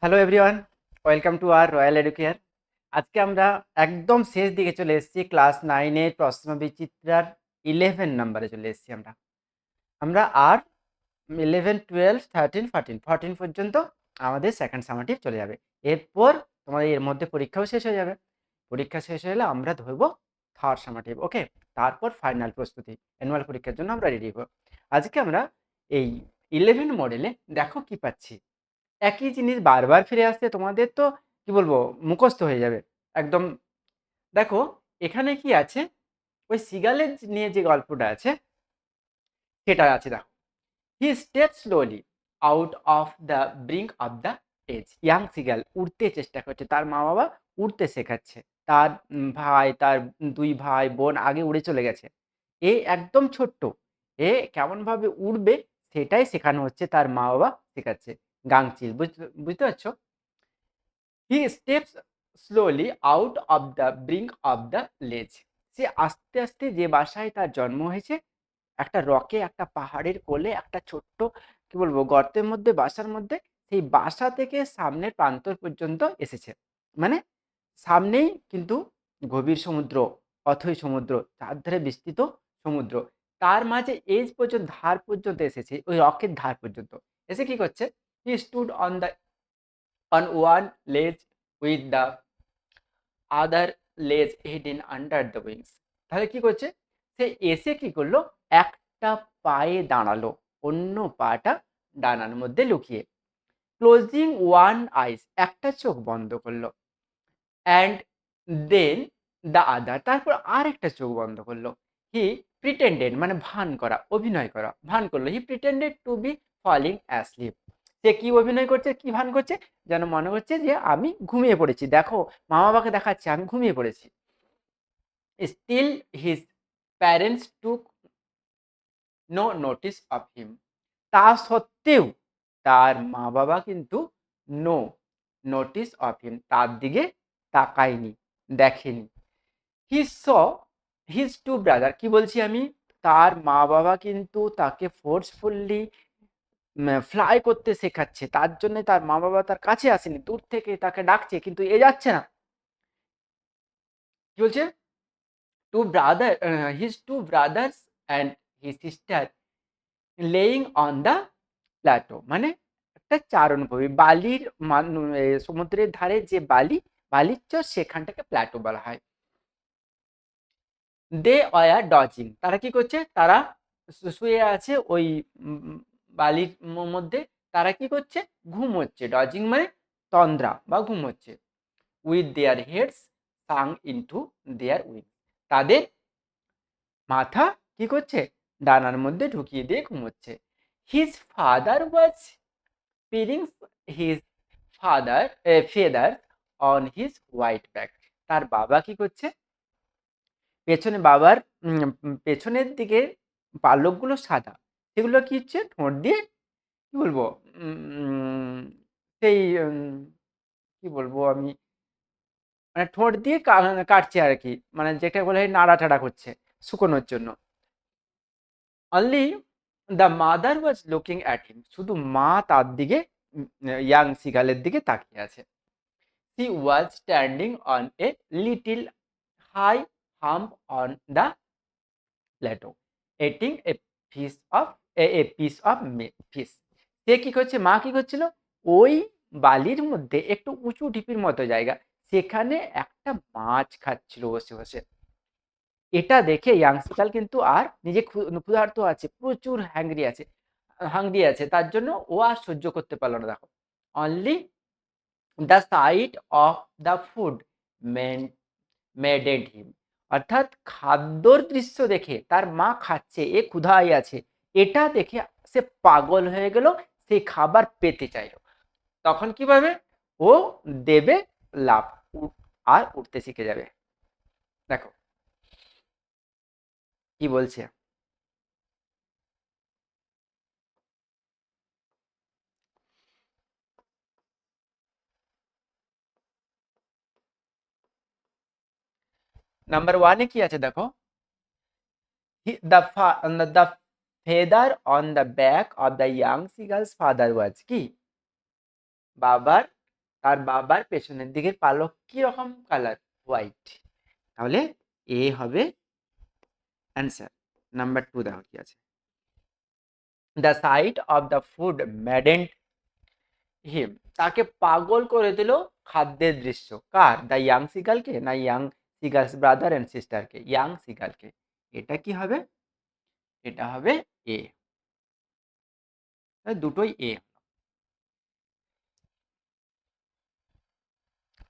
Hello everyone, welcome to R royal Educare. আজকে আমরা একদম শেষ দিকে চলে এসেছি। ক্লাস 9-এর প্রশ্ন বিচিত্রার 11 নাম্বারে চলে এসেছি আমরা। আমরা আর 11, 12, 13, 14 14 পর্যন্ত আমাদের সেকেন্ড সামাটিভ চলে যাবে। এরপর তোমাদের এর মধ্যে পরীক্ষাও শেষ হয়ে যাবে। পরীক্ষা শেষ হয়ে গেলে আমরা ধরবো থার্ড সামাটিভ। ওকে, তারপর ফাইনাল প্রস্তুতি, অ্যানুয়াল পরীক্ষার জন্য আমরা রেডি হবো। আজকে আমরা এই 11 মডেলে দেখো কি পাচ্ছি। একই জিনিস বারবার ফিরে আসছে, তোমাদের তো কি বলবো মুখস্থ হয়ে যাবে একদম। দেখো এখানে কি আছে, ওই সিগালের নিয়ে যে গল্পটা আছে সেটা আছে। দেখো, he step slowly out of the brink of the edge. Young seagull উড়তে চেষ্টা করছে, তার মা বাবা উড়তে শেখাচ্ছে। তার ভাই, তার দুই ভাই বোন আগে উড়ে চলে গেছে, এ একদম ছোট্ট, এ কেমনভাবে উড়বে সেটাই শেখানো হচ্ছে, তার মা বাবা শেখাচ্ছে। গাংচিল, বুঝতে বুঝতে পারছো? He steps slowly out of the brink of the ledge. সে আস্তে আস্তে, যে বাসায় তার জন্ম হয়েছে, একটা রকে, একটা পাহাড়ের কোলে, একটা ছোট্ট কি বলবো গর্তের মধ্যে, বাসার মধ্যে, সেই বাসা থেকে সামনের প্রান্তর পর্যন্ত এসেছে। মানে সামনেই কিন্তু গভীর সমুদ্র, অথই সমুদ্র, চারধারে বিস্তৃত সমুদ্র, তার মাঝে এজ পর্যন্ত, ধার পর্যন্ত এসেছে, ওই রকের ধার পর্যন্ত এসে কি করছে, হি stood on one ledge with the other ledge hidden under the wings। তাহলে কি করছে, সে এসে কি করলো, একটা পায়ে দাঁড়ালো, অন্য পাটা ডানার মধ্যে লুকিয়ে। ক্লোজিং ওয়ান আইস, একটা চোখ বন্ধ করলো। অ্যান্ড দেন দ্য আদার, তারপর আর একটা চোখ বন্ধ করলো। হি প্রিটেন্ডেড, মানে ভান করা, অভিনয় করা, ভান করলো। He pretended to be falling asleep. সে কি অভিনয় করছে, কি ভান করছে, যেন মনে হচ্ছে যে আমি ঘুমিয়ে পড়েছি। দেখো, মা বাবাকে দেখাচ্ছে আমি ঘুমিয়ে পড়েছি। Still his parents took no notice of him. তা সত্ত্বেও তার মা বাবা কিন্তু নো নোটিস অফ হিম, তার দিকে তাকায়নি, দেখেনি। হি স হিজ টু ব্রাদার, কি বলছি আমি, তার মা বাবা কিন্তু তাকে ফোর্সফুল্লি ফ্লাই করতে শেখাচ্ছে, তার জন্য তার মা বাবা তার কাছে আসেনি, দূর থেকে তাকে ডাকছে কিন্তু এ যাচ্ছে না। কি বলছে, two brother, his two brothers and his sister laying on the plateau, মানে একটা চারণভূমি, বালির সমুদ্রের ধারে যে বালি, বালির চর, সেখানটাকে প্ল্যাটো বলা হয়। দে ওয়ার ডজিং, তারা কি করছে, তারা শুয়ে আছে ওই বালির মধ্যে, তারা কি করছে, ঘুমোচ্ছে। ডজিং মানে তন্দ্রা বা ঘুমোচ্ছে। With their heads sunk into their wing, তাদের মাথা কি করছে, ডানার মধ্যে ঢুকিয়ে দিয়ে ঘুমোচ্ছে। His father was peeling his father feather on his white back. তার বাবা কি করছে, পেছনে বাবার পেছনের দিকে পালকগুলো সাদা, সেগুলো কি হচ্ছে, ঠোঁট দিয়ে কি বলবো, সেই কি বলবো আমি, মানে ঠোঁট দিয়ে কাটছে আর কি, মানে যেটা বলে নাড়াটাড়া করছে শুকোনোর জন্য। Only the mother was looking at him, শুধু মা তার দিকে, ইয়াং সিগালের দিকে তাকিয়ে আছে। He was standing on a little high hump on the plateau eating a piece of a piece of fish. সে কি করছে, মা কি করছিল, ওই বালির মধ্যে একটু উঁচু ঢিপির মতো জায়গা, সেখানে একটা মাছ খাচ্ছিল বসে বসে। এটা দেখে ইয়াংসিকাল কিন্তু আর নিজে ক্ষুধার্ত আছে, প্রচুর হাংরি আছে, তার জন্য ও আর সহ্য করতে পারলো না। দেখো, only the sight of the food maddened him, অর্থাৎ খাদ্যর দৃশ্য দেখে, তার মা খাচ্ছে, এ ক্ষুধায় আছে, এটা দেখে সে পাগল হয়ে গেল, সেই খাবার পেতে চাইলো। তখন কিভাবে ও দেবে লাভ, আর উঠতে শিখে যাবে। দেখো কি বলছে, নাম্বার ওয়ানে কি আছে দেখো, the feather on the back of the young seagull's father was কি, বাবার তার বাবার পেছনের দিকের পালক কি রকম কালার? হোয়াইট। তাহলে এ হবে অ্যান্সার। নাম্বার 2 দেখো কি আছে। The sight of the food maddened him, তাকে পাগল করে দিল খাদ্যের দৃশ্য। কার? দ্য ইয়াং সিগালকে না ইয়াং সিগালস ব্রাদার অ্যান্ড সিস্টারকে? ইয়াং সিগালকে। এটা কি হবে? এটা হবে এ। দুটোই এ।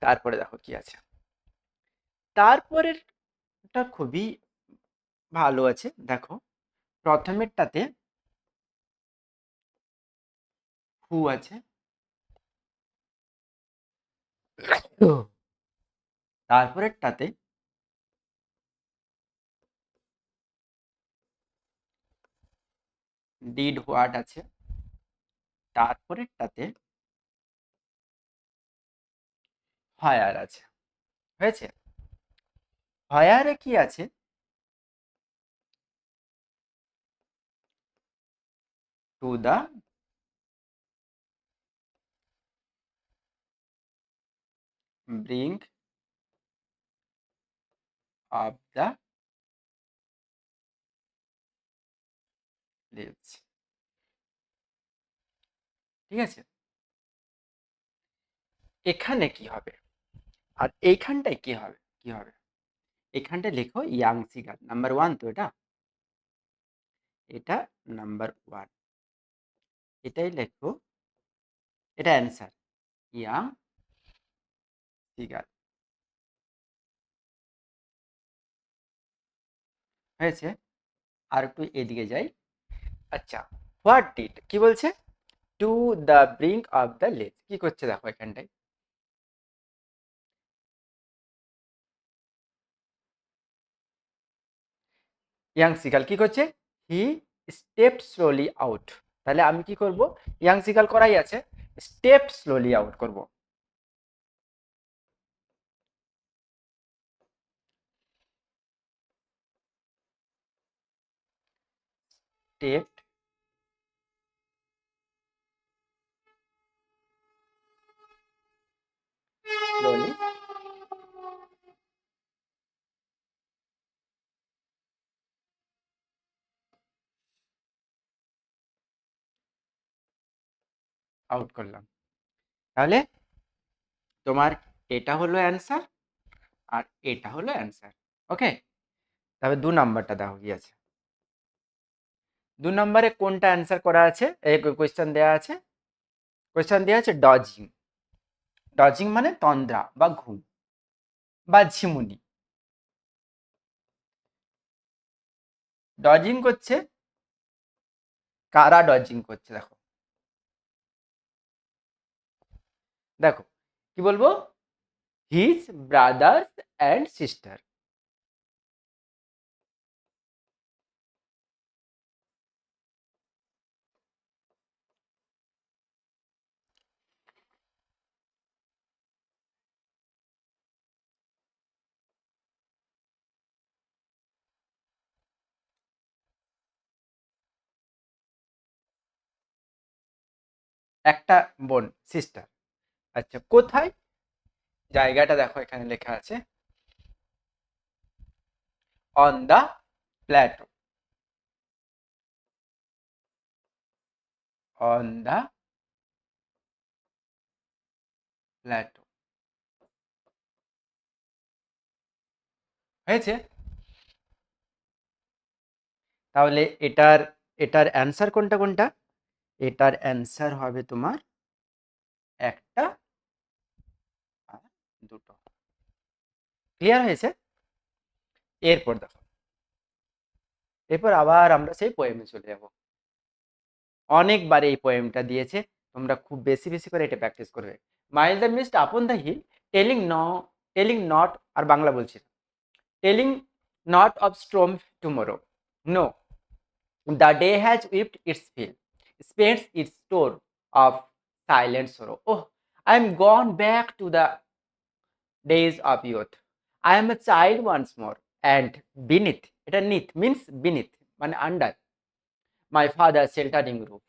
তারপরে দেখো কি আছে। তারপরেরটা খুবই ভালো আছে, দেখো। প্রথমেরটাতে হু আছে, তারপরেরটাতে ডিড হোয়াট আছে, তারপরেরটাতে হায়ার আছে। হয়েছে? হায়ারে কি আছে? To the brink of the leaves. ঠিক আছে? এখানে কি হবে আর এইখানটায় কি হবে? কি হবে? এখানটায় লেখো ইয়াং সিগার। নাম্বার 1 তো এটা, এটা নাম্বার 1, এটাই লেখো, এটা অ্যান্সার, ইয়াং সিগার। হয়েছে? আর একটু এদিকে যাই। আচ্ছা, হোয়াট ডিড কি বলছে? Two the brink of the lake, কি করছে দেখো এখানটায়। ইয়াং সিগাল কি করছে? হি স্টেপ স্লোলি আউট। তাহলে আমি কি করব? ইয়াং সিগাল করাই আছে, স্টেপ স্লোলি আউট করব। স্টেপ স্লোলি আউট করলাম। তাহলে তোমার এটা হলো অ্যান্সার আর এটা হলো অ্যান্সার। ওকে, তবে 2 নাম্বারটা দেখো কি আছে। 2 নম্বরে কোনটা অ্যান্সার করা আছে? এই কোয়েশ্চেন দেওয়া আছে, কোয়েশ্চেন দেওয়া আছে ডজিং। ডজিং মানে তন্দ্রা বা ঘুম বা ঝিমুনি। ডজিং করছে, কারা ডজিং করছে দেখো। দেখো কি বলবো? His brothers and sister. একটা বোন, সিস্টার। আচ্ছা, কোথায়? জায়গাটা দেখো এখানে লেখা আছে, on the plateau. On the plateau. হয়েছে? তাহলে এটার এটার অ্যান্সার কোনটা কোনটা? এটার অ্যান্সার হবে তোমার একটা আর দুটো। ক্লিয়ার হয়েছে? এরপর দেখো, এরপর আবার আমরা সেই পোয়েমে চলে যাব। অনেকবার এই পোয়েমটা দিয়েছে, তোমরা খুব বেশি বেশি করে এটা প্র্যাকটিস করবে। Mild the mist upon the hill, telling ন টেলিং নট, আর বাংলা বলছি, telling not of storm tomorrow, no, the day has wept its fill, spends its store of silent sorrow. Oh, I am gone back to the days of youth. I am a child once more, and beneath, এটা নিথ means beneath মানে under my father's sheltering roof,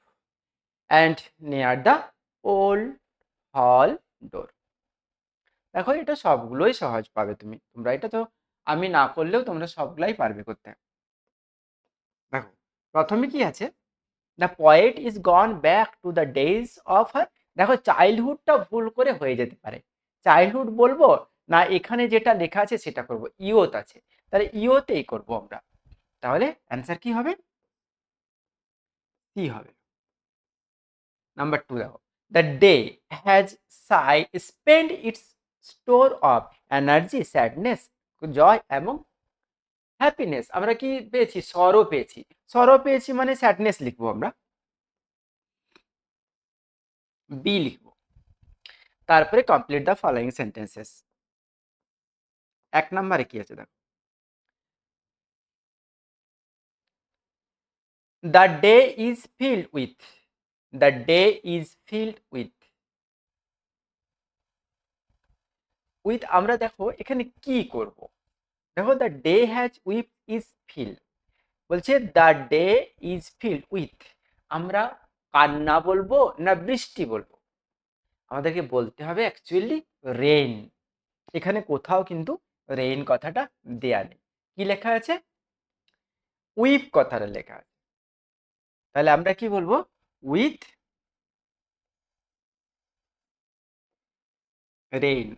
and near the old hall door. দেখো এটা সবগুলোই সহজ পাবে তোমরা এটা তো আমি না করলেও তোমরা সবগুলাই পারবে করতে। দেখো প্রথমে কি আছে, the poet is gone back to the days of her. দেখো চাইল্ডহুডটা ভুল করে হয়ে যেতে পারে, চাইল্ডহুড বলবো না এখানে যেটা লেখা আছে সেটা করব, ইয়থ আছে তাহলে ইয়থেই করব আমরা। তাহলে অ্যান্সার কি হবে, কি হবে নাম্বার 2 দেখো, the day has spend its store of energy sadness joy এবং হ্যাপিনেস। আমরা কি পেয়েছি, সরো পেয়েছি, সরো পেয়েছি মানে স্যাডনেস লিখবো আমরা, বি লিখবো। তারপরে কমপ্লিট দ্য ফলোয়িং সেন্টেন্সেস। 1 নম্বরে কি আছে দেখো, the day is filled with, the day is filled with, with আমরা দেখো এখানে কি করব, দেখো the day has with is filled, বলছে the day is filled with, আমরা কান্না বলবো না বৃষ্টি বলবো, আমাদেরকে বলতে হবে অ্যাকচুয়ালি রেইন। এখানে কোথাও কিন্তু রেইন কথাটা দেয়া নেই, কি লেখা আছে, উইথ কথাটা লেখা আছে। তাহলে আমরা কি বলবো, উইথ রেইন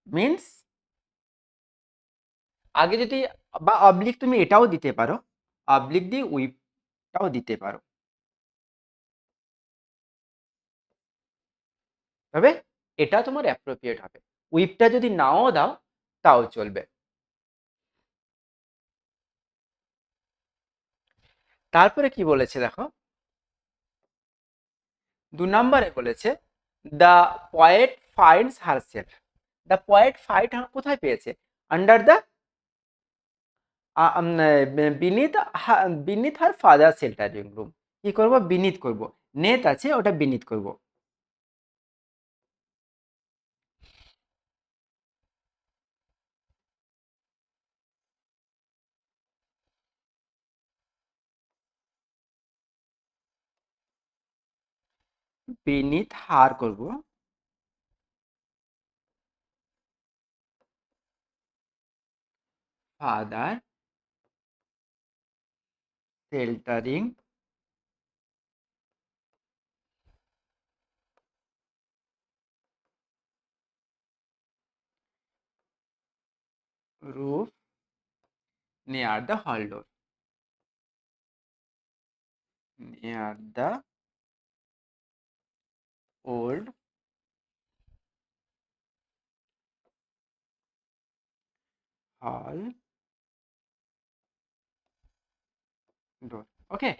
মিন্স, আগে যদি বা অবলিক তুমি এটাও দিতে পারো, অবলিক দিয়ে উইথটাও দিতে পারো, তবে এটা তোমার অ্যাপ্রোপ্রিয়েট হবে, উইপটা যদি নাও দাও তাও চলবে। তারপরে কি বলেছে দেখো, 2 নম্বরে বলেছে the poet finds herself, the poet fight কোথায় পেয়েছে, under the beneath, beneath her father sheltering room, কি করব বিনিথ করব, নেত আছে ওটা বিনিথ করব। বিনিথ হার করব, father sheltering roof near the hall door, near the old hall door. ওকে,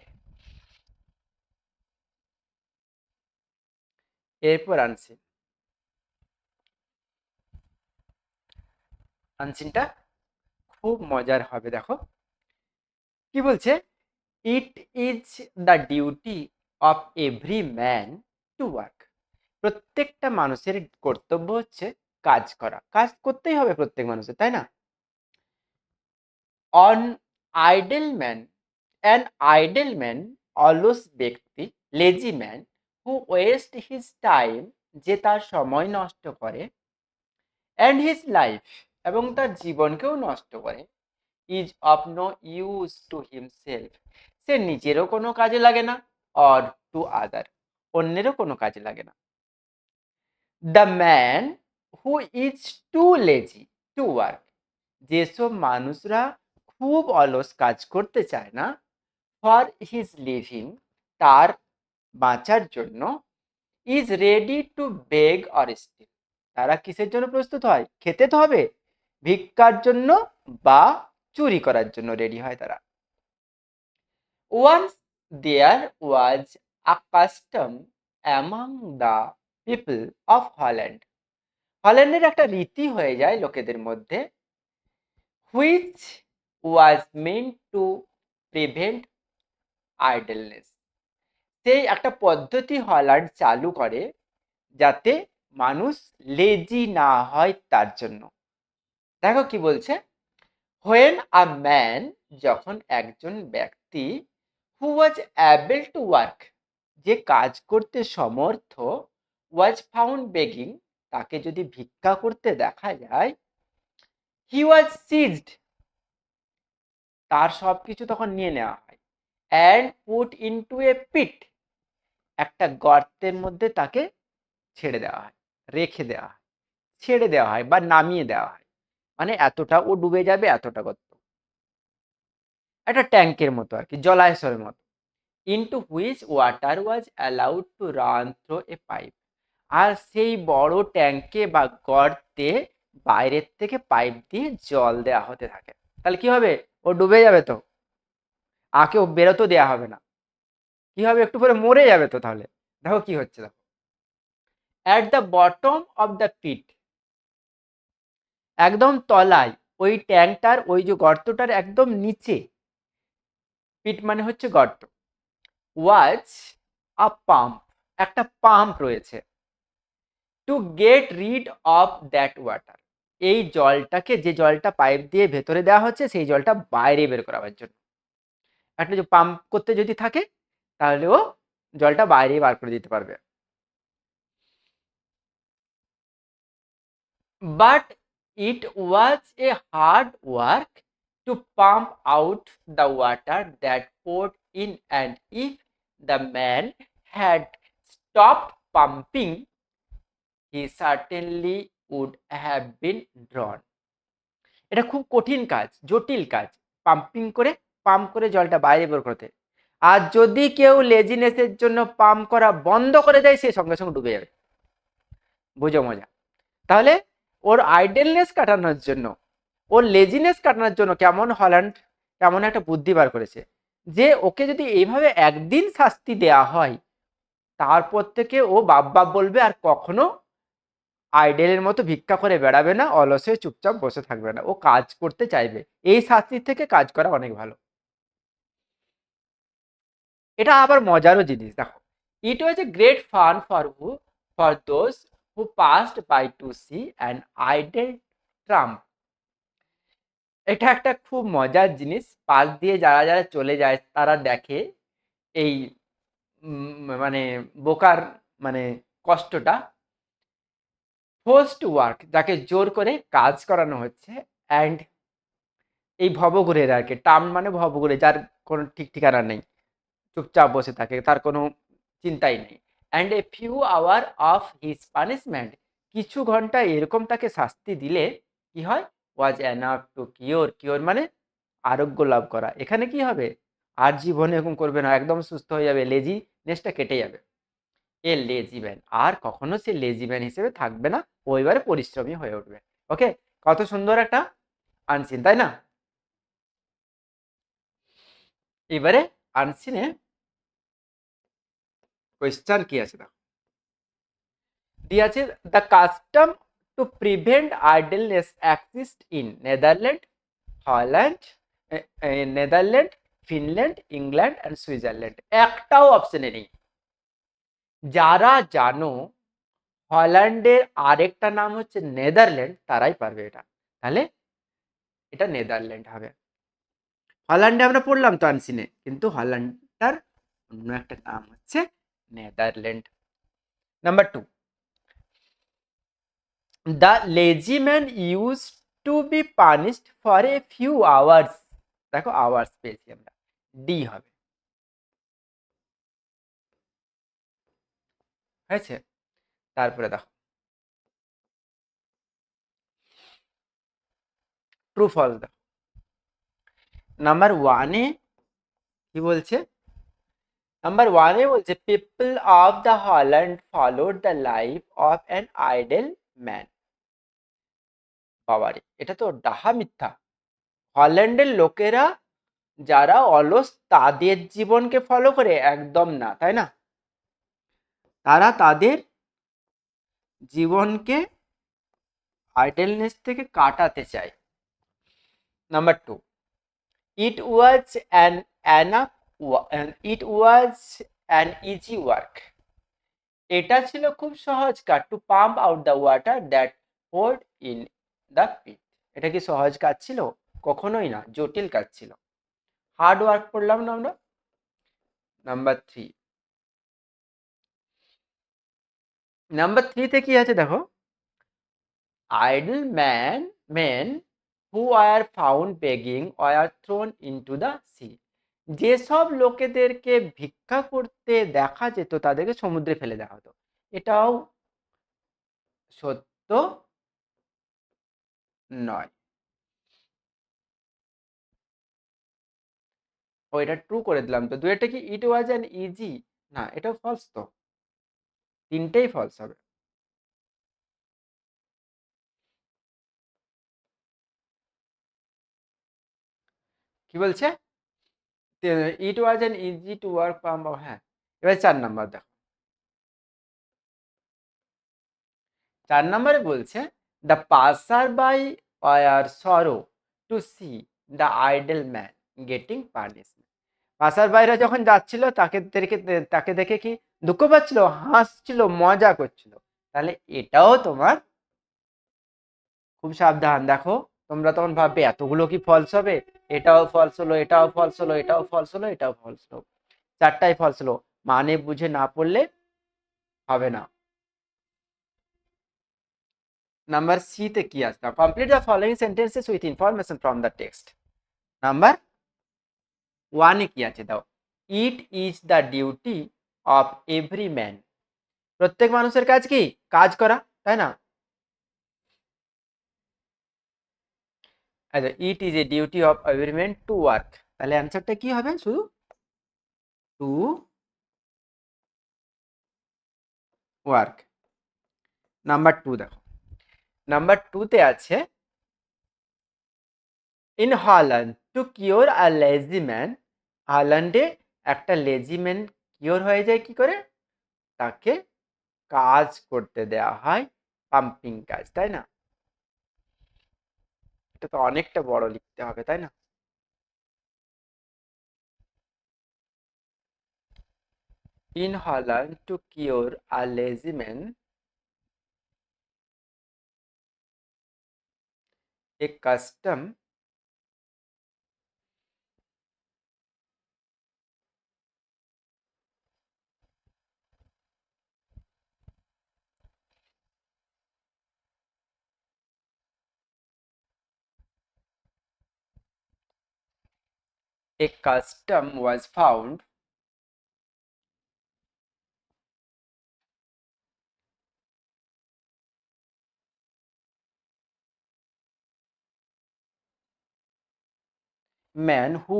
এরপর আনসিন, আনসিনটা খুব মজার হবে দেখো, কি বলছে, it is the duty of every man to work, প্রত্যেকটা মানুষের কর্তব্য হচ্ছে কাজ করা, কাজ করতেই হবে প্রত্যেক মানুষের, তাই না। On idol man, an idle man অলস ব্যক্তি, lazy man who West his time, যে তার সময় নষ্ট করে, অ্যান্ড হিজ লাইফ এবং তার জীবনকেও নষ্ট করে, is of no use to himself, সে নিজেরও কোনো কাজে লাগে না, অর টু আদার, অন্যেরও কোনো কাজে লাগে না। The man who is too lazy to work, যেসব মানুষরা খুব অলস, কাজ করতে চায় না, ফর হিজ লিভিং, তার বাঁচার জন্য, is ready to beg or steal, তারা কিসের জন্য প্রস্তুত হয়, খেতে তো হবে, ভিক্ষার জন্য বা চুরি করার জন্য রেডি হয় তারা। Once there was a custom among the people of Holland, হল্যান্ডের একটা রীতি হয়ে যায় লোকেদের মধ্যে, which was meant to prevent idleness, সেই একটা পদ্ধতি হল্যান্ড চালু করে যাতে মানুষ লেজি না হয় তার জন্য। দেখো কি বলছে, হোয়েন আ ম্যান, যখন একজন ব্যক্তি, হু ওয়াজ অ্যাবল টু ওয়ার্ক, যে কাজ করতে সমর্থ, ওয়াজ ফাউন্ড বেগিং, তাকে যদি ভিক্ষা করতে দেখা যায়, হি ওয়াজ সিজড, তার সবকিছু তখন নিয়ে নেওয়া হয়, অ্যান্ড পুট ইনটু এ পিট, একটা গর্তের মধ্যে তাকে ছেড়ে দেওয়া হয়, রেখে দেওয়া হয়, ছেড়ে দেওয়া হয় বা নামিয়ে দেওয়া হয়। মানে এতটা ও ডুবে যাবে, এতটা গর্ত, একটা ট্যাঙ্কের মতো আর কি, জলাশয়ের মতো। Into which water was allowed to run through a pipe, আর সেই বড় ট্যাঙ্কে বা গর্তে বাইরের থেকে পাইপ দিয়ে জল দেওয়া হতে থাকে। তাহলে কি হবে, ও ডুবে যাবে তো, আকে ও বেরোতে দেওয়া হবে না, কি হবে, একটু পরে মরে যাবে তো। তাহলে দেখো কি হচ্ছে, দেখো, at the bottom of the pit, একদম তলায়, ওই ট্যাঙ্কটার, ওই যে গর্তটার একদম নিচে, পিট মানে হচ্ছে গর্ত, ওয়াজ আ পাম্প, একটা পাম্প রয়েছে, to get rid of that water, এই জলটাকে, যে জলটা পাইপ দিয়ে ভেতরে দেওয়া হচ্ছে, সেই জলটা বাইরে বের করাবার জন্য। একটা যে পাম্প করতে যদি থাকে, তাহলে ও জলটা বাইরে বার করে দিতে পারবে। But it was a hard work to pump out the water that poured in, and if the man had stopped pumping, he certainly would have been drawn. এটা খুব কঠিন কাজ, জটিল কাজ, পাম্পিং করে, পাম্প করে জলটা বাইরে বের করতে। আর যদি কেউ লেজিনেসের জন্য পাম্প করা বন্ধ করে দেয়, সে সঙ্গে সঙ্গে ডুবে যাবে। বুঝো মজা। তাহলে ওর আইডেলনেস কাটানোর জন্য, ওর লেজিনেস কাটানোর জন্য কেমন হল্যান্ড কেমন একটা বুদ্ধি বার করেছে, যে ওকে যদি এইভাবে একদিন শাস্তি দেয়া হয়, তারপর থেকে ও বাপ বাপ বলবে, আর কখনো আইডেলের মতো ভিক্ষা করে বেড়াবে না, অলস হয়ে চুপচাপ বসে থাকবে না, ও কাজ করতে চাইবে। এই শাস্তির থেকে কাজ করা অনেক ভালো। এটা আবার মজারও জিনিস, দেখো, it was a great fun for those who passed by to see an idle tramp. এটা একটা খুব মজার জিনিস, পাশ দিয়ে যারা যারা চলে যায় তারা দেখে এই মানে বোকার মানে কষ্টটা, ফোর্সড ওয়ার্ক, যাকে জোর করে কাজ করানো হচ্ছে, অ্যান্ড এই ভবঘুরের আর কি, টার্ম মানে ভবঘুরে, যার কোনো ঠিক ঠিকানা নেই, চুপচাপ বসে থাকে, তার কোনো চিন্তাই নেই। And a few hour of his punishment, কিছু ঘন্টা এরকম তাকে শাস্তি দিলে কি হয়, was enough to cure, cure মানে আরোগ্য লাভ করা। এখানে কি হবে, আর জীবনে এরকম করবে না, একদম সুস্থ হয়ে যাবে, লেজিনেসটা কেটে যাবে। এ লেজি ম্যান, আর কখনো সে লেজি ম্যান হিসেবে থাকবে না, ও এবারে পরিশ্রমী হয়ে উঠবে। ওকে, কত সুন্দর একটা আনসিন, তাই না? এবারে আনসিনে কোয়েশ্চান কি আছে, দেখো দিয়ে আছে, the custom to prevent idleness exist in Netherland, Holland, Netherland, Finland, England and Switzerland. একটাও অপশনে নেই। যারা জানো হল্যান্ডের আরেকটা নাম হচ্ছে নেদারল্যান্ড, তারাই পারবে এটা। তাহলে এটা নেদারল্যান্ড হবে। হল্যান্ডে আমরা পড়লাম তো আনসিনে, কিন্তু হল্যান্ডটার অন্য একটা নাম হচ্ছে Netherland. Number 2, the lazy man use to be punished for a few hours. দেখো আওয়ার্স পেয়েছি আমরা, ডি হবে, হয়েছে। তারপরে দেখো ট্রু ফলস, দেখো নাম্বার ওয়ানে কি বলছে, নাম্বার ওয়ানে বলছে people of the Holland followed the life of an idle man. বাবারে, এটা তো ডাহা মিথ্যা। হল্যান্ডের লোকেরা যারা অলস, তাদের জীবনকে ফলো করে, একদম না, তাই না? তারা তাদের জীবনকে আইডলনেস থেকে কাটাতে চায়। Number 2, it was it was an easy work, এটা ছিল খুব সহজ কাজ, to pump out the water that poured in the pit. এটা কি সহজ কাজ ছিল? কখনোই না, জটিল কাজ ছিল। হার্ড ওয়ার্ক করলাম না আমরা। নাম্বার 3, নাম্বার 3তে কি আছে দেখো, idle men who were found begging were thrown into the sea. যেসব লোকেদেরকে ভিক্ষা করতে দেখা যেত তাদেরকে সমুদ্রে ফেলে দেওয়া হতো। এটাও সত্য নয়। ও এটা ট্রু করে দিলাম তো। দুইটা কি ইট ওয়াজ অ্যান ইজি? না, এটাও ফলস তো। তিনটেই ফলস হবে। কি বলছে? It was an easy to work from, হ্যাঁ। এবার 4 নাম্বার দেখো। 4 নম্বরে বলছে the passer by were sorry to see the idle man getting punishment. Passer বাইরা যখন যাচ্ছিল তাকে দেখে কি দুঃখ পাচ্ছিল, হাসছিল, মজা করছিল। তাহলে এটাও তোমার, খুব সাবধান দেখো। তোমরা তখন ভাববে এতগুলো কি ফলস হবে, এটাও ফলস হলো, এটাও ফলস হলো, এটাও ফলস হলো, এটাও ফলস হলো। 4টাই ফলস হলো। মানে বুঝে না পড়লে হবে না। নাম্বার সি তে কি আসছে? Complete the following sentences with information from the text. Number 1 এ কি আছে দাও? It is the duty of every man. প্রত্যেক মানুষের কাজ কি? কাজ করা, তাই না? আচ্ছা, it is a duty of every man to work. তাহলে অ্যান্সারটা কি হবে? শুধু টু ওয়ার্ক। নাম্বার 2 দেখো। নাম্বার 2 তে আছে in Holland to cure a lazy man. হল্যান্ডে একটা লেজি ম্যান কিওর হয়ে যায় কি করে? তাকে কাজ করতে দেওয়া হয়, পাম্পিং কাজ, তাই না? এটা তো অনেকটা বড় লিখতে হবে, তাই না? In Holland to cure a lazy man, a custom was found man who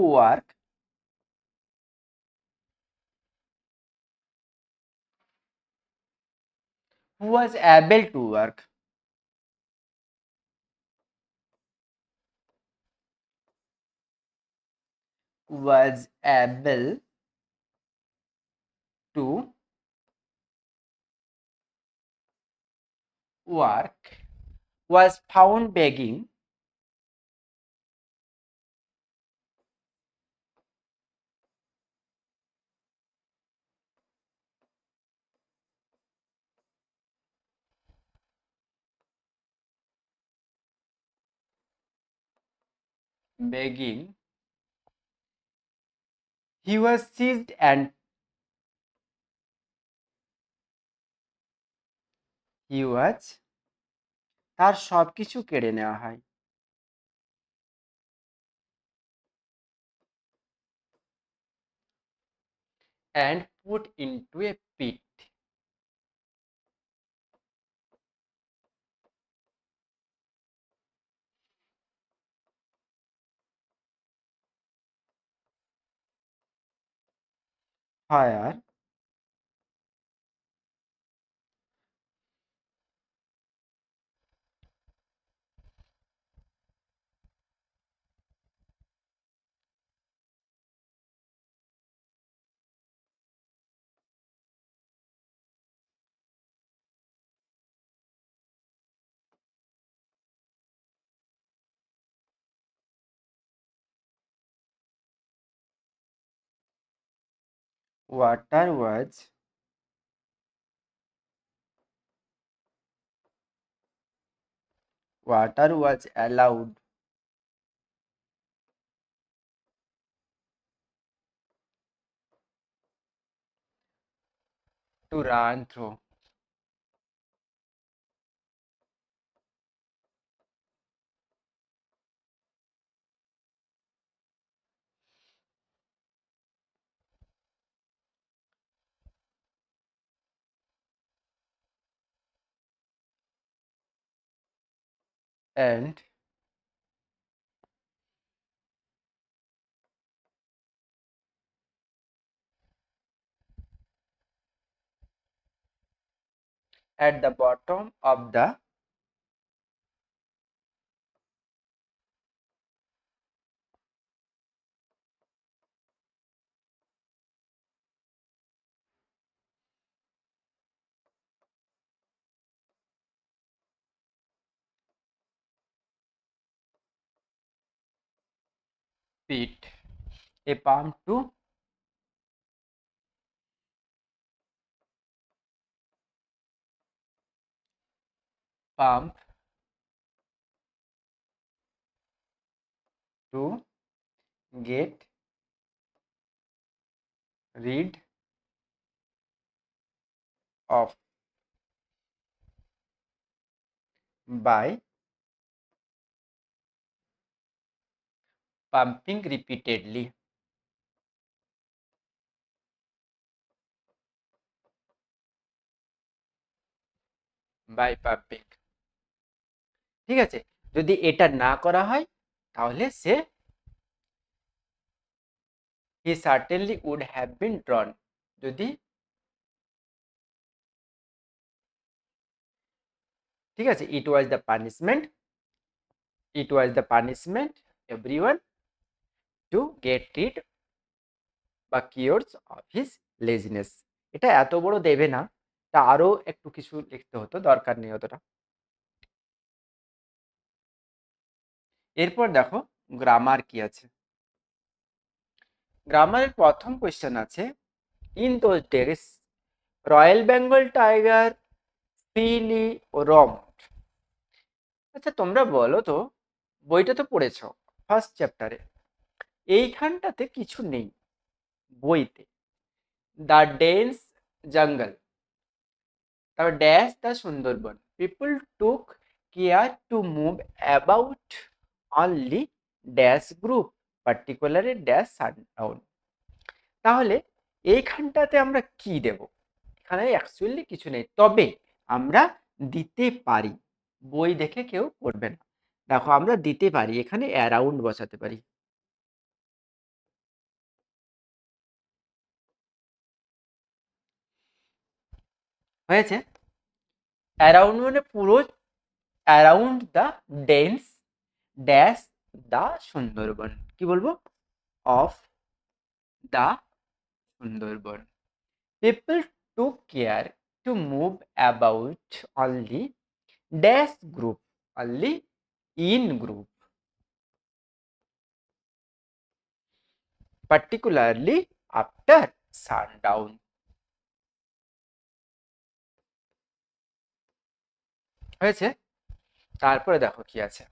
was able to work, was able to work, was found begging, he was seized and he was, তার সবকিছু কেড়ে নেওয়া হয়। And put into a pit. Where water was allowed to run through. and at the bottom of the pit, a pump to pump to get rid of by pumping repeatedly. By pumping, ঠিক আছে? যদি এটা না করা হয় তাহলে সে he certainly would have been drawn. যদি, ঠিক আছে, it was the punishment everyone to get rid বা cures of his laziness. এটা এত বড় দেবে না, তা আরো একটু কিছু লিখতে হতো, দরকার নেই অতটা। এরপর দেখো গ্রামার কি আছে। গ্রামারের প্রথম কোয়েশ্চেন আছে, in those days royal Bengal tiger freely roamed. আচ্ছা তোমরা বলো তো, বইটা তো পড়েছো ফার্স্ট চ্যাপ্টারে, এইখানটাতে কিছু নেই বইতে। দ্য ডেন্স জঙ্গল, তারপর dash the Sundarban, people took care to move about only dash group particularly dash sundown. তাহলে এইখানটাতে আমরা কি দেব? এখানে অ্যাকচুয়ালি কিছু নেই, তবে আমরা দিতে পারি, বই দেখে কেউ পড়বে না। দেখো আমরা দিতে পারি, এখানে অ্যারাউন্ড বসাতে পারি। হয়েছে? অ্যারাউন্ড মানে পুরো around the dense dash the Sundarban, কি বলবো? Of the Sundarban, people to care to move about only dash group, only in group, particularly after sundown. হয়েছে? তারপরে দেখো কি আছে।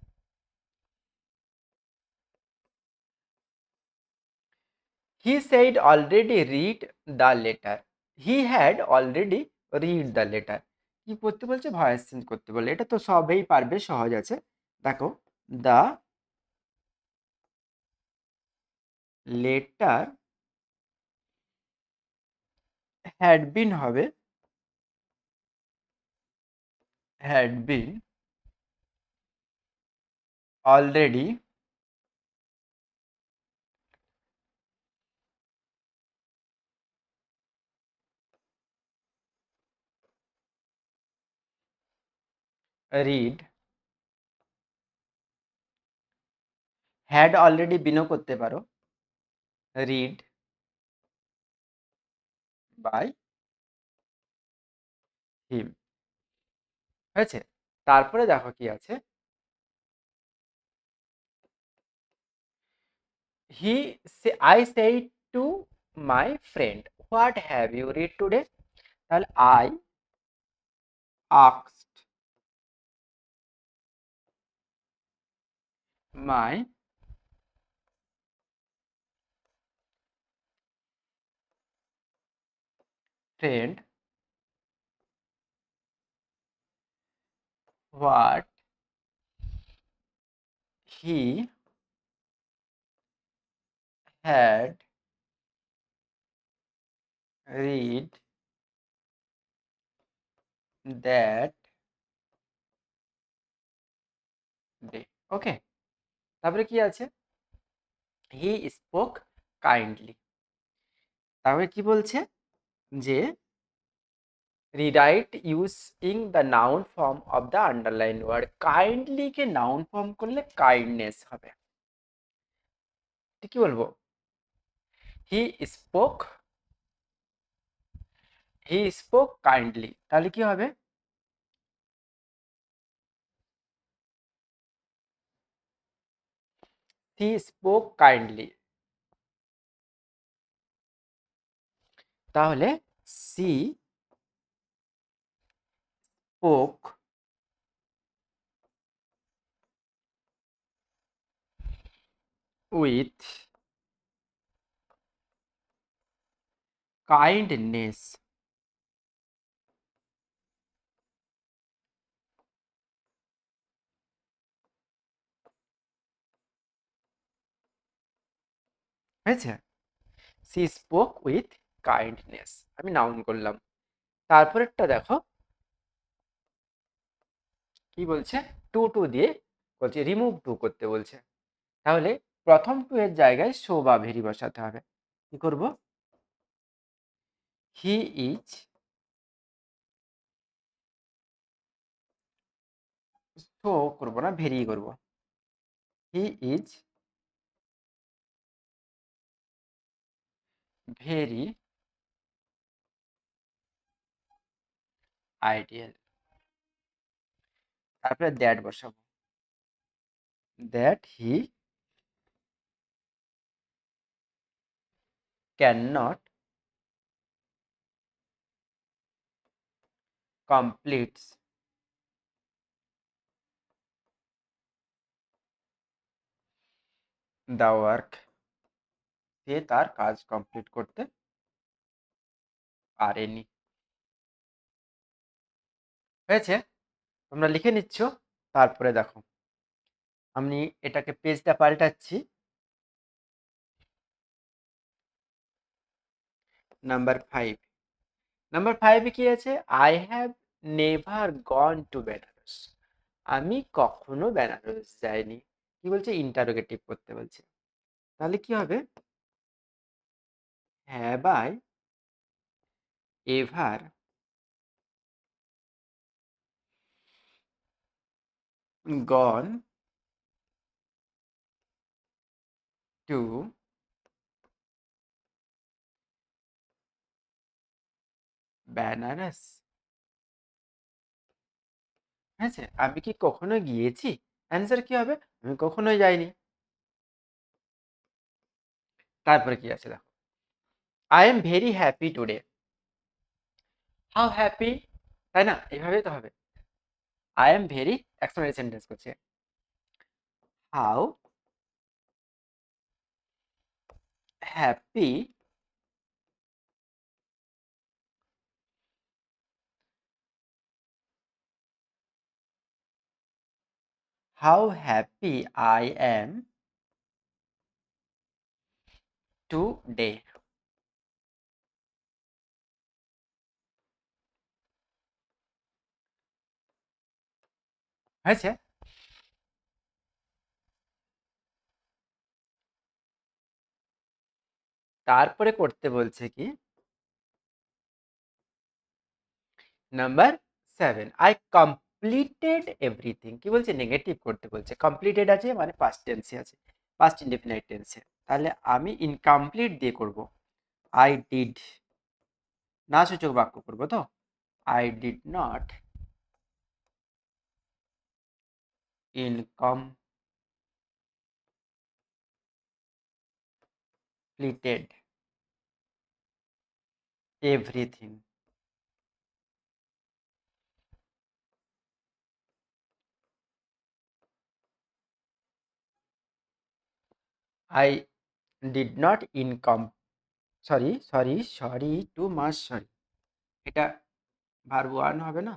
He said already read the letter. He had already read the letter. কি করতে বলছে? ভয়েস চেঞ্জ করতে বলে। এটা তো সবেই পারবে, সহজ আছে। দেখো the letter had been হবে had been already read, had already beenও করতে পারো, read by him। হয়েছে? তারপরে দেখো কি আছে। I said to my friend, what have you read today? তাহলে I asked my friend what he had read that ওকে, তারপরে কি আছে, হি স্পোক কাইন্ডলি। তারপরে কি বলছে যে rewrite using the noun form of the underline word. Kindly কে noun form করলে কাইন্ডনেস হবে। কি বলবো, he spoke, he spoke kindly, তাহলে কি হবে, হি স্পোক কাইন্ডলি, তাহলে সি স্পোক উইথ কাইন্ডনেস। হয়েছে, সি স্পোক উইথ কাইন্ডনেস, আমি নাউন করলাম। তারপরেরটা দেখো কি বলছে, টু টু দিয়ে বলছে রিমুভ টু করতে বলছে। তাহলে প্রথম টু এর জায়গায় শো বা ভেরি বসাতে হবে। কি করব, হি ইজ, শো করবো না, ভেরি করব, হি ইজ ভেরি আইডিয়াল। তারপরে দ্যাট বসাবো, that he can not completes the work, সে তার কাজ কমপ্লিট করতে পারেনি। হয়েছে, তোমরা লিখে নিচ্ছ। তারপরে দেখো আমি এটাকে পেজটা পাল্টাচ্ছি। নাম্বার 5, নাম্বার 5 কি আছে, I have never gone to Benaras. আমি কখনো বেনারস যাইনি। কি বলছে, ইন্টারোগেটিভ করতে বলছে। তাহলে কি হবে, have I ever gone to Benaras. হ্যাঁ, আমি কি কখনো গিয়েছি, অ্যান্সার কি হবে, আমি কখনোই যাইনি। তারপরে কি আছে দেখো, I am very happy today. How happy, তাই না, এইভাবেই তো হবে। I am very, explanatory sentence করছে, how happy how happy I am today. হয়েছে, তারপরে করতে বলছে কি, নাম্বার 7, আই কমপ্লিটেড এভরিথিং। কি বলছে, নেগেটিভ করতে বলছে, কমপ্লিটেড আছে মানে পাস্ট টেন্সে আছে, পাস্ট ইনডেফিনাইট টেন্সে। তাহলে আমি ইনকমপ্লিট দিয়ে করব, আই ডিড, না সূচক বাক্য করব তো, I did not incompleted everything. I did not income, sorry too much sorry, এটা ভার্ব ওয়ান হবে না।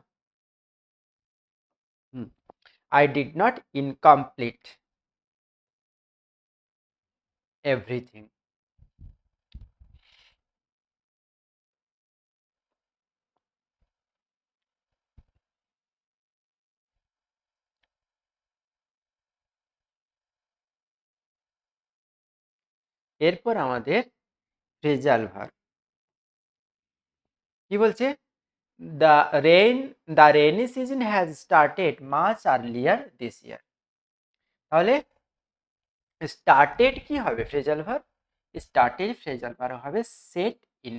I did not incomplete everything. এরপর আমাদের ফ্রেজাল ভার্ব কি বলছে, the rain the rainy season has started much earlier this year. তাহলে started কি হবে phrasal verb, started phrasal verb হবে সেট ইন।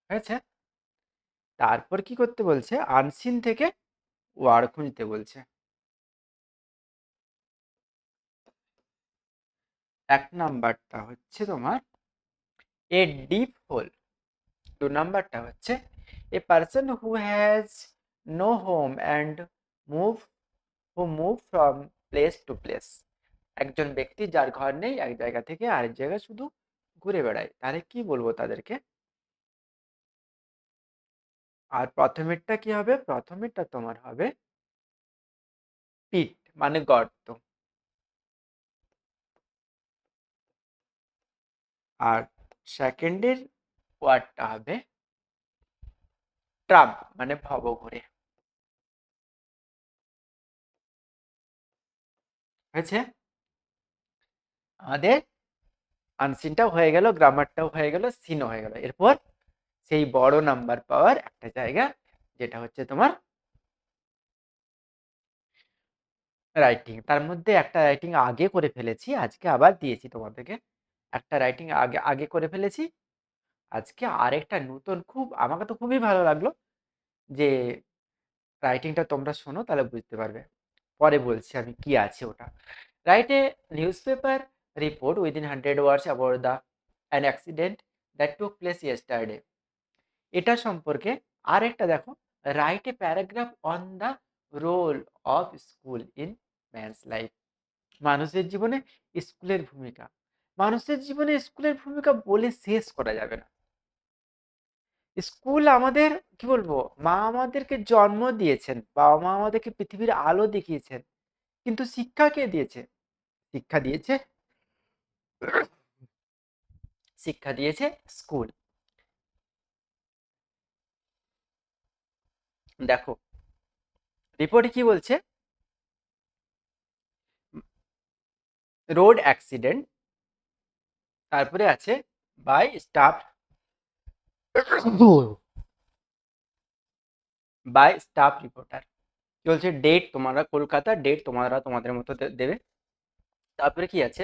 হয়েছে। তারপর কি করতে বলছে, আনসিন থেকে ওয়ার্ড খুঁজতে বলছে। এক নাম্বারটা হচ্ছে তোমার এ ডিপ হোল, 2 নাম্বারটা হচ্ছে a person who has no home and move move from place to place. একজন ব্যক্তি যার ঘর নেই, এক জায়গা থেকে আরেক জায়গায় শুধু ঘুরে বেড়ায়, তাহলে কি বলবো তাদেরকে। আর প্রথমেরটা কি হবে, প্রথমেরটা তোমার হবে পিট মানে গর্ত, আর সেকেন্ডের ওয়ার্ডটা হবে ট্রাম মানে ভবঘুরে। হয়েছে। আমাদের আনসিনটাও হয়ে গেল, গ্রামারটাও হয়ে গেল, সিনও হয়ে গেল। এরপর সেই বড় নাম্বার পাওয়ার একটা জায়গা, যেটা হচ্ছে তোমার রাইটিং। তার মধ্যে একটা রাইটিং আগে করে ফেলেছি, আজকে আবার দিয়েছি তোমাদেরকে। একটা রাইটিং আগে আগে করে ফেলেছি, আজকে আরেকটা নতুন, খুব আমাকে তো খুবই ভালো লাগলো যে রাইটিংটা তোমরা শোনো তাহলে বুঝতে পারবে। পরে বলছি আমি কি আছে ওটা। Write a news paper report within 100 words about the an accident that took place yesterday. এটা সম্পর্কে আরেকটা দেখো, write a paragraph on the role of school in man's life. মানুষের জীবনে স্কুলের ভূমিকা, মানুষের জীবনে স্কুলের ভূমিকা বলে শেষ করা যাবে না। স্কুল আমাদের কি বলবো, মা আমাদেরকে জন্ম দিয়েছেন, বাবা মা আমাদেরকে পৃথিবীর আলো দেখিয়েছেন, কিন্তু শিক্ষা কে দিয়েছে, শিক্ষা দিয়েছে শিক্ষা দিয়েছে স্কুল। দেখো রিপোর্টে কি বলছে, রোড অ্যাক্সিডেন্ট, তারপরে আছে by staff by staff reporter. কি বলছে, ডেট তোমরা কলকাতা, ডেট তোমরা তোমাদের মতো দেবে। তারপরে কি আছে,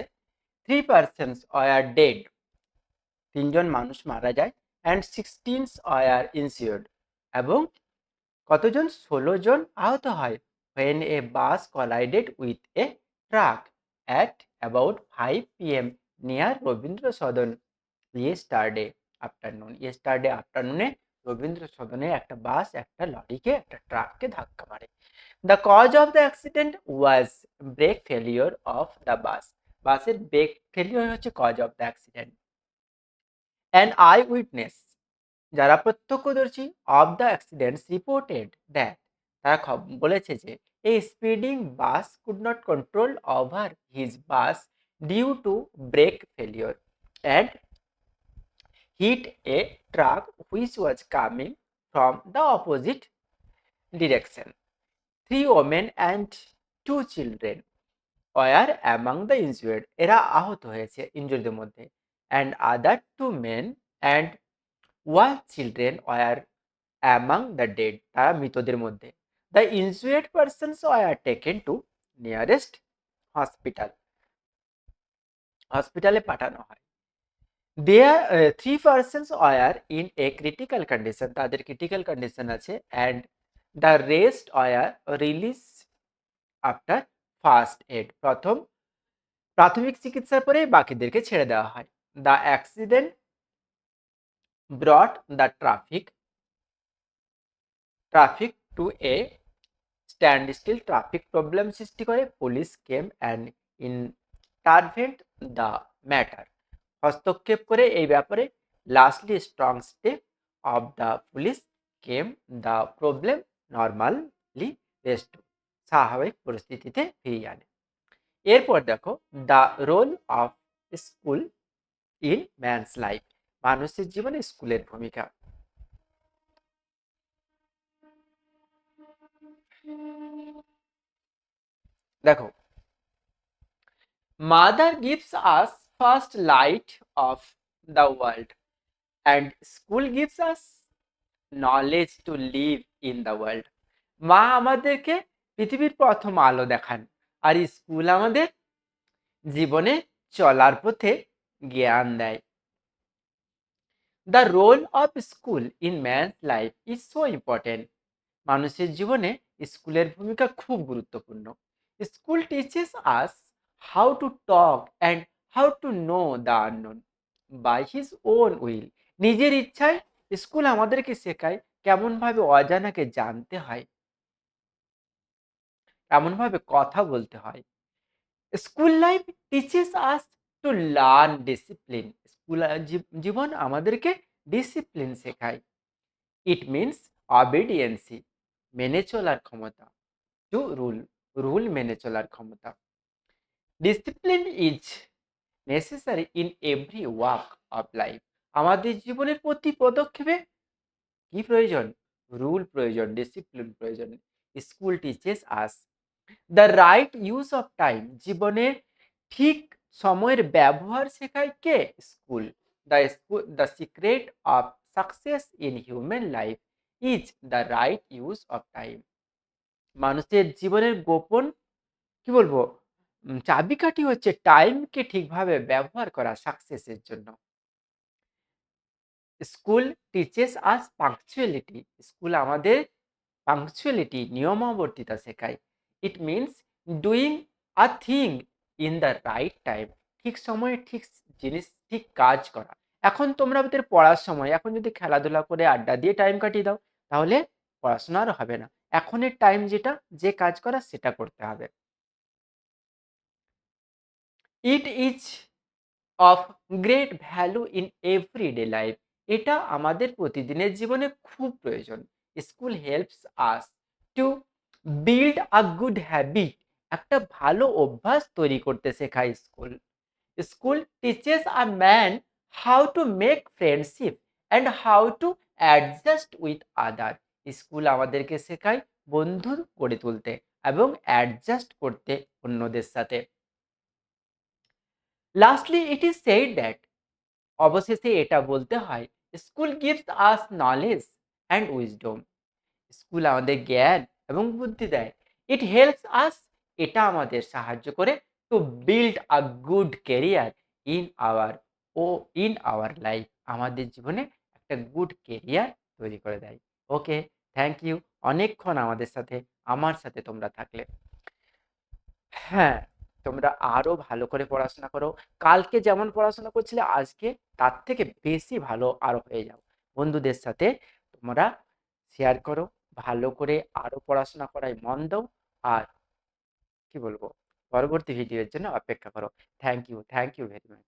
3 পার্সনস আর ডেড, 3জন মানুষ মারা যায়, অ্যান্ড 16 আর ইনজিওর্ড, এবং কতজন, 16জন আহত হয়। when a bus collided with a truck at about 5 p.m. near Rabindra Sadan yesterday afternoon। yesterday afternoon Rabindra সদনে একটা বাস একটা লরিকে একটা ট্রাককে ধাক্কা মারে। The cause of the accident was brake failure of the bus। বাসের ব্রেক ফেলিওর হচ্ছে cause of the accident। An eyewitness, যারা প্রত্যক্ষদর্শী of the accidents reported that, তারা বলেছে যে এই speeding bus could not control over his bus due to brake failure and hit a truck which was coming from the opposite direction. 3 women and 2 children were among the injured, এরা আহত হয়েছে ইনজুরিদের মধ্যে। And other 2 men and 1 children were among the dead, তারা মৃতদের মধ্যে। The injured persons were taken to nearest hospital, হসপিটালে পাঠানো হয়। There 3 persons were in a critical condition, তাদের ক্রিটিক্যাল কন্ডিশন আছে। And the rest were release after first aid, প্রাথমিক চিকিৎসার পরে বাকিদেরকে ছেড়ে দেওয়া হয়। The accident brought the traffic to a standstill, traffic problem সৃষ্টি করে। Police came and intervened the matter, হস্তক্ষেপ করে এই ব্যাপারে। Lastly strong step of the police came the problem normally rest, স্বাভাবিক পরিস্থিতিতে ফিরিয়ে আনে। এরপর দেখো the role of school in man's life, মানুষের জীবনে স্কুলের ভূমিকা। দেখো, mother gives us first light of the world and school gives us knowledge to live in the world. মা আমাদেরকে পৃথিবীর প্রথম আলো দেখান, আর স্কুল আমাদের জীবনে চলার পথে জ্ঞান দেয়। The role of school in man's life is so important. মানুষের জীবনে স্কুলের ভূমিকা খুব গুরুত্বপূর্ণ। School teaches us how to talk and how to know the unknown by his own will. নিজের ইচ্ছায় স্কুল আমাদেরকে শেখায় কেমনভাবে অজানাকে জানতে হয়, কেমনভাবে কথা বলতে হয়। School life teaches us to learn discipline. School জীবন আমাদেরকে ডিসিপ্লিন শেখায়। ইট মিনস অবিডিয়েন্সি, মেনে চলার ক্ষমতা। টু রুল, রুল মেনে চলার ক্ষমতা। Discipline is necessary in every walk of life. আমাদের জীবনের প্রতি পদক্ষেপে কি প্রয়োজন? রুল প্রয়োজন, ডিসিপ্লিন প্রয়োজন। School teaches us the right use of time. জীবনের ঠিক সময়ের ব্যবহার শেখায় কে? School. The secret of success in human life is the right use of time. মানুষের জীবনের গোপন কি বলবো চাবিকাঠি হচ্ছে টাইমকে ঠিকভাবে ব্যবহার করা সাকসেসের জন্য। স্কুল টিচেস আস পাংচুয়ালিটি। স্কুল আমাদের পাংচুয়ালিটি, নিয়মাবর্তিতা শেখায়। It means doing a thing in the right time. ঠিক সময়ে ঠিক জিনিস, ঠিক কাজ করা। এখন তোমরা ওদের পড়ার সময়, এখন যদি খেলাধুলা করে আড্ডা দিয়ে টাইম কাটিয়ে দাও, তাহলে পড়াশোনা আর হবে না। এখনের টাইম যেটা, যে কাজ করা সেটা করতে হবে। It is of great value in everyday life. এটা আমাদের প্রতিদিনের জীবনে খুব প্রয়োজন। School helps us to build a good habit. একটা ভালো অভ্যাস তৈরি করতে শেখায় school. School teaches a man how to make friendship and how to adjust with other. School আমাদেরকে শেখায় বন্ধু গড়ে তুলতে এবং অ্যাডজাস্ট করতে অন্যদের সাথে। Lastly it is said that, অবশেষে এটা বলতে হয়, school gives us knowledge and wisdom. School আমাদের জ্ঞান এবং বুদ্ধি দেয়। ইট হেল্পস আস, এটা আমাদের সাহায্য করে two build a good career in our in our life. আমাদের জীবনে একটা গুড ক্যারিয়ার তৈরি করে দেয়। ওকে, থ্যাংক ইউ। অনেকক্ষণ আমাদের সাথে, আমার সাথে তোমরা থাকলে। হ্যাঁ, তোমরা আরো ভালো করে পড়াশোনা করো। কালকে যেমন পড়াশোনা করছিলে আজকে তার থেকে বেশি ভালো আরো হয়ে যাও। বন্ধুদের সাথে তোমরা শেয়ার করো, ভালো করে আরো পড়াশোনা করায় মন দাও। আর কি বলবো, পরবর্তী ভিডিওর জন্য অপেক্ষা করো। Thank you very much.